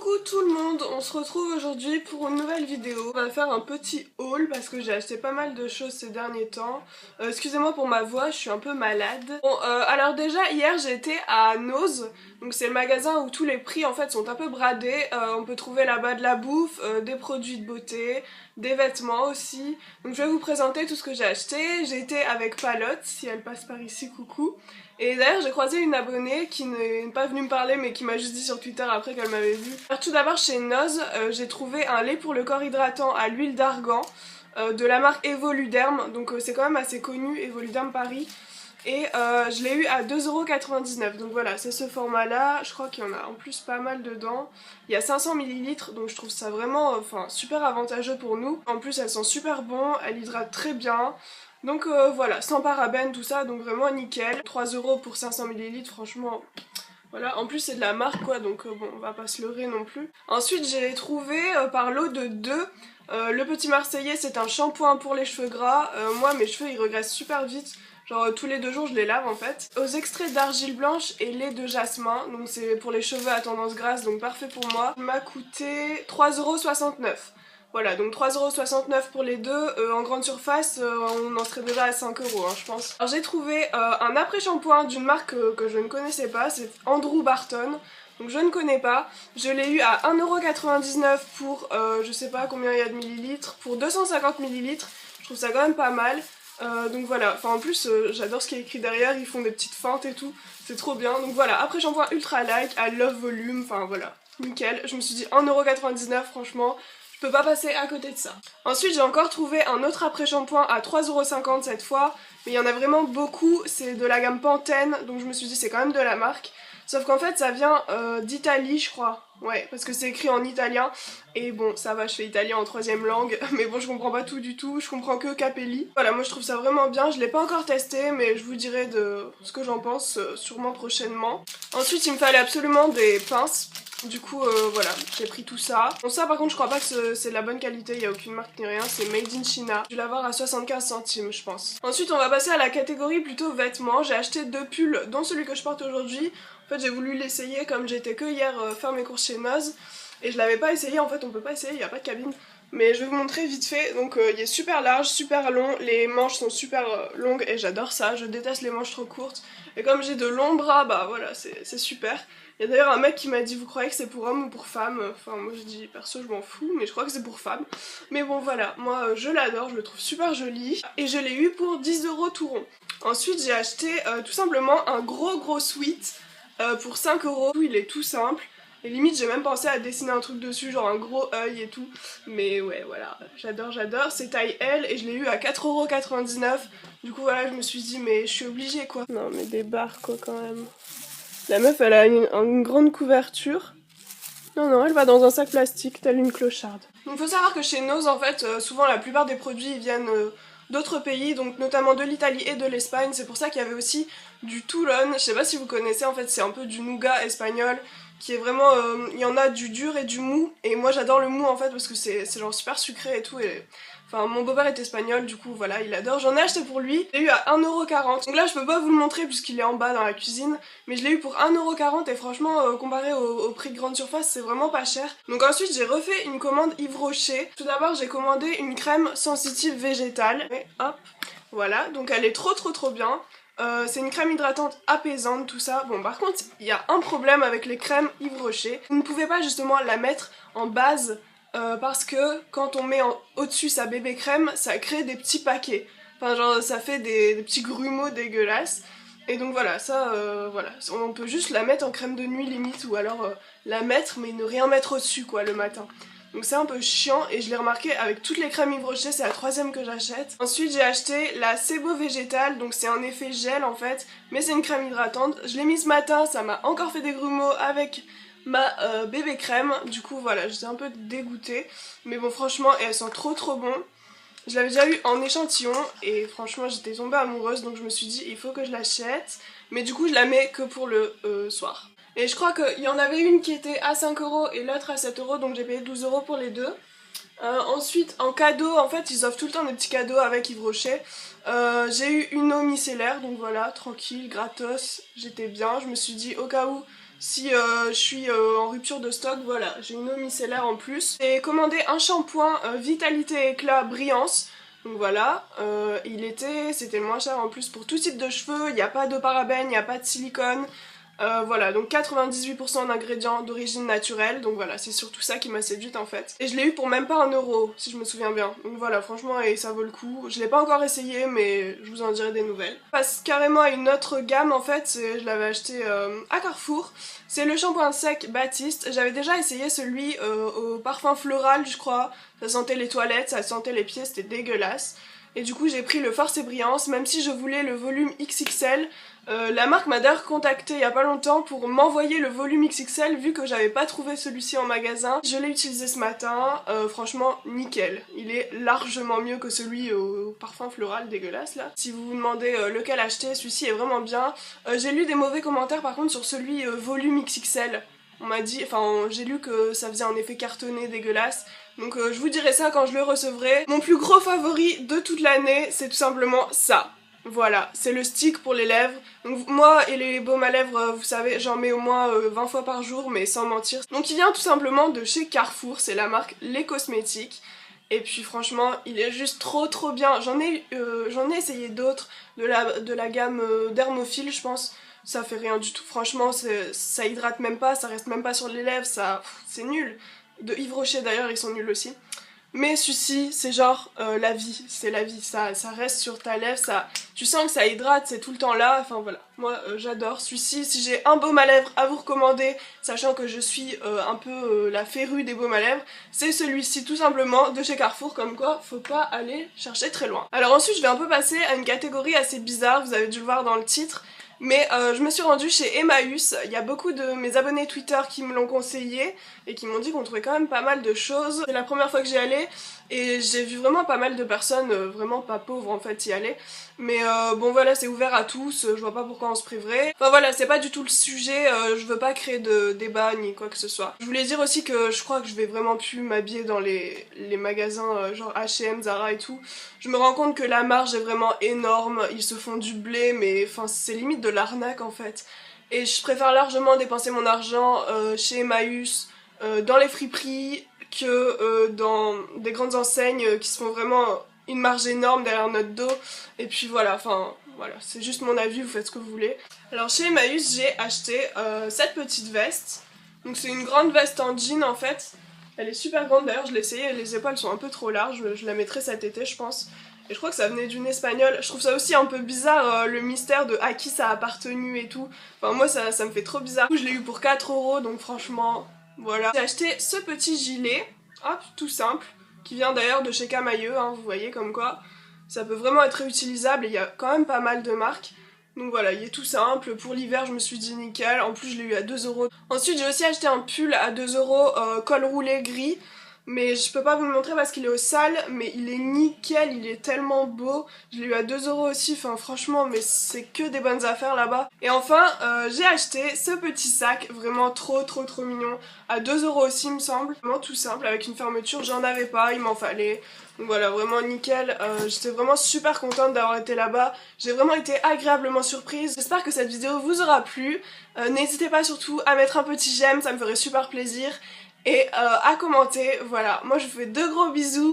Coucou tout le monde, on se retrouve aujourd'hui pour une nouvelle vidéo. On va faire un petit haul parce que j'ai acheté pas mal de choses ces derniers temps. Excusez-moi pour ma voix, je suis un peu malade. Bon, alors déjà hier j'ai été à Nose, donc c'est le magasin où tous les prix en fait sont un peu bradés. On peut trouver là-bas de la bouffe, des produits de beauté, des vêtements aussi. Donc je vais vous présenter tout ce que j'ai acheté. J'ai été avec Palotte, si elle passe par ici, coucou. Et d'ailleurs j'ai croisé une abonnée qui n'est pas venue me parler mais qui m'a juste dit sur Twitter après qu'elle m'avait vu. Alors tout d'abord chez Noz, j'ai trouvé un lait pour le corps hydratant à l'huile d'argan de la marque Evoluderm, donc c'est quand même assez connu, Evoluderm Paris. Et je l'ai eu à 2,99€, donc voilà, c'est ce format là, je crois qu'il y en a en plus pas mal dedans. Il y a 500 ml, donc je trouve ça vraiment super avantageux pour nous. En plus elles sont super bon, elles hydratent très bien. Donc voilà, sans parabènes, tout ça, donc vraiment nickel. 3€ pour 500 ml, franchement, voilà. En plus c'est de la marque quoi, donc bon, on va pas se leurrer non plus. Ensuite j'ai trouvé par lot de 2, le Petit Marseillais, c'est un shampoing pour les cheveux gras. Moi mes cheveux ils regressent super vite, genre tous les 2 jours je les lave en fait. Aux extraits d'argile blanche et lait de jasmin, donc c'est pour les cheveux à tendance grasse, donc parfait pour moi. Il m'a coûté 3,69€. Voilà, donc 3,69€ pour les deux. En grande surface, on en serait déjà à 5€ hein, je pense. Alors j'ai trouvé un après-shampoing d'une marque que je ne connaissais pas, c'est Andrew Barton. Donc je ne connais pas. Je l'ai eu à 1,99€ pour je sais pas combien il y a de millilitres. Pour 250 ml, je trouve ça quand même pas mal. Donc voilà, enfin en plus j'adore ce qui est écrit derrière, ils font des petites feintes et tout, c'est trop bien. Donc voilà, après shampoing ultra light, à love volume, enfin voilà, nickel. Je me suis dit 1,99€, franchement, je peux pas passer à côté de ça. Ensuite j'ai encore trouvé un autre après-shampoing à 3,50€ cette fois, mais il y en a vraiment beaucoup, c'est de la gamme Pantene, donc je me suis dit c'est quand même de la marque. Sauf qu'en fait ça vient d'Italie je crois, ouais, parce que c'est écrit en italien, et bon ça va, je fais italien en 3ème langue, mais bon je comprends pas tout du tout, je comprends que Capelli. Voilà, moi je trouve ça vraiment bien, je l'ai pas encore testé, mais je vous dirai de ce que j'en pense sûrement prochainement. Ensuite il me fallait absolument des pinces. Du coup voilà, j'ai pris tout ça. Bon ça par contre je crois pas que c'est de la bonne qualité, il n'y a aucune marque ni rien, c'est made in China. Je vais l'avoir à 75 centimes je pense. Ensuite on va passer à la catégorie plutôt vêtements. J'ai acheté 2 pulls dont celui que je porte aujourd'hui. En fait j'ai voulu l'essayer comme j'étais que hier faire mes courses chez Noz. Et je l'avais pas essayé, en fait on peut pas essayer, il n'y a pas de cabine. Mais je vais vous montrer vite fait, donc il est super large, super long, les manches sont super longues et j'adore ça, je déteste les manches trop courtes. Et comme j'ai de longs bras, bah voilà, c'est super. Il y a d'ailleurs un mec qui m'a dit vous croyez que c'est pour homme ou pour femme? Enfin moi je dis perso je m'en fous, mais je crois que c'est pour femme. Mais bon voilà, moi je l'adore, je le trouve super joli. Et je l'ai eu pour 10€ tout rond. Ensuite j'ai acheté tout simplement un gros sweat pour 5€, il est tout simple. Et limite j'ai même pensé à dessiner un truc dessus, genre un gros œil et tout. Mais ouais voilà, j'adore, c'est taille L et je l'ai eu à 4,99€. Du coup voilà, je me suis dit mais je suis obligée quoi. Non mais des barres quoi quand même. La meuf elle a une grande couverture. Non, elle va dans un sac plastique, telle une clocharde. Donc faut savoir que chez Noz en fait, souvent la plupart des produits ils viennent d'autres pays, donc notamment de l'Italie et de l'Espagne. C'est pour ça qu'il y avait aussi du Toulon, je sais pas si vous connaissez, en fait c'est un peu du nougat espagnol, qui est vraiment, il y en a du dur et du mou, et moi j'adore le mou en fait parce que c'est genre super sucré et tout, et enfin mon beau-père est espagnol, du coup voilà, il adore. J'en ai acheté pour lui, je l'ai eu à 1,40€. Donc là je peux pas vous le montrer puisqu'il est en bas dans la cuisine, mais je l'ai eu pour 1,40€ et franchement comparé au prix de grande surface c'est vraiment pas cher. Donc ensuite j'ai refait une commande Yves Rocher. Tout d'abord j'ai commandé une crème sensitive végétale, et hop, voilà, donc elle est trop bien. C'est une crème hydratante apaisante, tout ça. Bon par contre il y a un problème avec les crèmes Yves Rocher. Vous ne pouvez pas justement la mettre en base parce que quand on met au-dessus sa bébé crème, ça crée des petits paquets. Enfin genre ça fait des petits grumeaux dégueulasses. Et donc voilà, ça voilà, on peut juste la mettre en crème de nuit limite, ou alors la mettre mais ne rien mettre au-dessus quoi le matin. Donc c'est un peu chiant et je l'ai remarqué avec toutes les crèmes Yves Rocher, c'est la 3ème que j'achète. Ensuite j'ai acheté la Sebo végétale, donc c'est un effet gel en fait, mais c'est une crème hydratante. Je l'ai mise ce matin, ça m'a encore fait des grumeaux avec ma bébé crème. Du coup voilà, j'étais un peu dégoûtée. Mais bon franchement, elles sont trop bon. Je l'avais déjà eu en échantillon et franchement j'étais tombée amoureuse, donc je me suis dit il faut que je l'achète. Mais du coup je la mets que pour le soir. Et je crois qu'il y en avait une qui était à 5€ et l'autre à 7€, donc j'ai payé 12€ pour les deux. Ensuite en cadeau, en fait ils offrent tout le temps des petits cadeaux avec Yves Rocher. J'ai eu une eau micellaire, donc voilà, tranquille, gratos, j'étais bien. Je me suis dit au cas où si je suis en rupture de stock, voilà, j'ai une eau micellaire en plus. J'ai commandé un shampoing Vitalité Éclat Brillance. Donc voilà, c'était le moins cher en plus pour tout type de cheveux, il n'y a pas de parabènes, il n'y a pas de silicone. Voilà, donc 98% d'ingrédients d'origine naturelle, donc voilà, c'est surtout ça qui m'a séduite en fait. Et je l'ai eu pour même pas 1€, si je me souviens bien. Donc voilà, franchement, et ça vaut le coup. Je l'ai pas encore essayé, mais je vous en dirai des nouvelles. Je passe carrément à une autre gamme en fait, je l'avais acheté à Carrefour. C'est le shampoing sec Baptiste. J'avais déjà essayé celui au parfum floral, je crois. Ça sentait les toilettes, ça sentait les pieds, c'était dégueulasse. Et du coup j'ai pris le Force et Brillance, même si je voulais le volume XXL. La marque m'a d'ailleurs contacté il y a pas longtemps pour m'envoyer le volume XXL vu que j'avais pas trouvé celui-ci en magasin. Je l'ai utilisé ce matin, franchement nickel. Il est largement mieux que celui au parfum floral dégueulasse là. Si vous vous demandez lequel acheter, celui-ci est vraiment bien. J'ai lu des mauvais commentaires par contre sur celui volume XXL. On m'a dit, enfin j'ai lu que ça faisait un effet cartonné dégueulasse. Donc je vous dirai ça quand je le recevrai. Mon plus gros favori de toute l'année, c'est tout simplement ça. Voilà, c'est le stick pour les lèvres. Donc moi et les baumes à lèvres, vous savez, j'en mets au moins 20 fois par jour, mais sans mentir. Donc il vient tout simplement de chez Carrefour, c'est la marque Les Cosmétiques. Et puis franchement, il est juste trop bien. J'en ai essayé d'autres de la gamme Dermophile, je pense. Ça fait rien du tout, franchement, ça hydrate même pas, ça reste même pas sur les lèvres, c'est nul. De Yves Rocher d'ailleurs, ils sont nuls aussi. Mais celui-ci, c'est genre la vie, c'est la vie, ça reste sur ta lèvre, tu sens que ça hydrate, c'est tout le temps là, enfin voilà. Moi j'adore celui-ci, si j'ai un baume à lèvres à vous recommander, sachant que je suis un peu la férue des baumes à lèvres, c'est celui-ci tout simplement de chez Carrefour, comme quoi faut pas aller chercher très loin. Alors ensuite je vais un peu passer à une catégorie assez bizarre, vous avez dû le voir dans le titre. Mais je me suis rendue chez Emmaüs, il y a beaucoup de mes abonnés Twitter qui me l'ont conseillé et qui m'ont dit qu'on trouvait quand même pas mal de choses. C'est la première fois que j'y allais et j'ai vu vraiment pas mal de personnes vraiment pas pauvres en fait y aller. Mais bon voilà, c'est ouvert à tous, je vois pas pourquoi on se priverait. Enfin voilà, c'est pas du tout le sujet, je veux pas créer de débat ni quoi que ce soit. Je voulais dire aussi que je crois que je vais vraiment plus m'habiller dans les magasins genre H&M, Zara et tout. Je me rends compte que la marge est vraiment énorme, ils se font du blé, mais enfin c'est limite de l'arnaque en fait. Et je préfère largement dépenser mon argent chez Emmaüs, dans les friperies, que dans des grandes enseignes qui se font vraiment une marge énorme derrière notre dos. Et puis voilà, enfin voilà, c'est juste mon avis, vous faites ce que vous voulez. Alors chez Emmaüs, j'ai acheté cette petite veste. Donc c'est une grande veste en jean en fait. Elle est super grande d'ailleurs, je l'ai essayé, les épaules sont un peu trop larges, je la mettrai cet été je pense. Et je crois que ça venait d'une espagnole. Je trouve ça aussi un peu bizarre, le mystère de à qui ça a appartenu et tout. Enfin moi ça me fait trop bizarre. Je l'ai eu pour 4€, donc franchement, voilà. J'ai acheté ce petit gilet, hop, tout simple, qui vient d'ailleurs de chez Camailleux, hein, vous voyez comme quoi. Ça peut vraiment être réutilisable et il y a quand même pas mal de marques. Donc voilà, il est tout simple, pour l'hiver je me suis dit nickel, en plus je l'ai eu à 2€. Ensuite j'ai aussi acheté un pull à 2€, col roulé gris. Mais je peux pas vous le montrer parce qu'il est au sale, mais il est nickel, il est tellement beau. Je l'ai eu à 2€ aussi, enfin franchement, mais c'est que des bonnes affaires là-bas. Et enfin, j'ai acheté ce petit sac, vraiment trop mignon, à 2€ aussi il me semble. Vraiment tout simple, avec une fermeture, j'en avais pas, il m'en fallait. Donc voilà, vraiment nickel, j'étais vraiment super contente d'avoir été là-bas. J'ai vraiment été agréablement surprise. J'espère que cette vidéo vous aura plu. N'hésitez pas surtout à mettre un petit j'aime, ça me ferait super plaisir. Et à commenter, voilà, moi je vous fais de gros bisous.